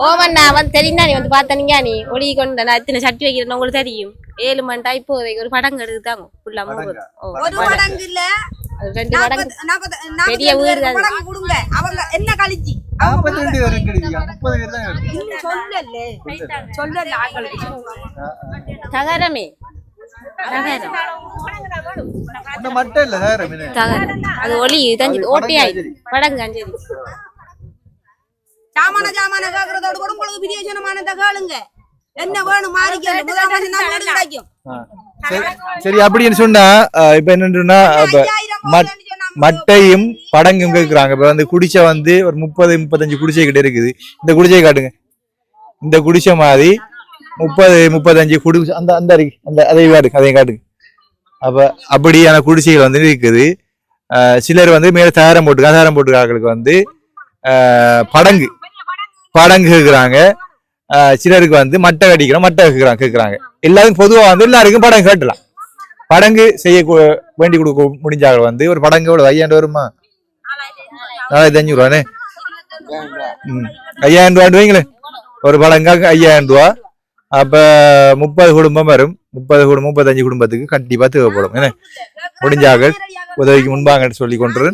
ஓமண்ணா வந்து தெரியுமா நீ வந்து பார்த்தனீங்க நீ ஒளி கொண்டு நான் இத்தனை சட்டி வைக்கிறேன்னு உங்களுக்கு தெரியும் 7 மணி இப்போதைக்கு ஒரு படங்கு எடுத்தாங்க ஃபுல்லா ஒரு மடங்கு இல்ல 2 மடங்கு பெரிய வீடு மடங்கு கொடுங்க அவங்க என்ன கழிச்சி 42 வரைக்கும் கிடைக்குது 30 பேர் தான் சொல்லல ஆங்களுக்கு தகரமே அந்த மட்டும் இல்ல தகரம் அது ஒளி தஞ்சி ஓட்டியாய் படங்கு அஞ்சலி சாமான கேக்குறதோட கூட உங்களுக்கு பிரியஜனமானதை கேளுங்க என்ன வேணும் மாறிக்கும் சரி அப்படின்னு சொன்னா இப்ப என்னன்னா மட்டையும் படங்கும் கேக்குறாங்க இப்ப வந்து குடிசை வந்து ஒரு 30-35 குடிசை கிட்ட இருக்குது இந்த குடிசையை காட்டுங்க இந்த குடிசை மாதிரி 30-35 குடிசை அந்த அந்த அந்த அதையும் காட்டுங்க அப்ப அப்படியான குடிசைகள் வந்து இருக்குது சிலர் வந்து மேல தாரம் போட்டுக்காங்களுக்கு வந்து படங்கு கேக்குறாங்க சிலருக்கு வந்து மட்டை கேக்குறாங்க எல்லாருக்கும் பொதுவா வந்து எல்லாருக்கும் படங்கு கேட்டலாம் படங்கு செய்ய வேண்டி கொடுக்க முடிஞ்சாங்க வந்து ஒரு படங்கு எவ்வளவு 5000 வருமா 4500 ரூபானே 5000 ரூபான்னு வைங்களேன் ஒரு படங்காக்கு 5000 ரூபா அப்ப 30 குடும்பம் வரும் 35 குடும்பத்துக்கு கண்டிப்பா தேவைப்படும் என்ன முடிஞ்சாக உதவிக்கு முன்பாங்கன்னு சொல்லி கொண்டு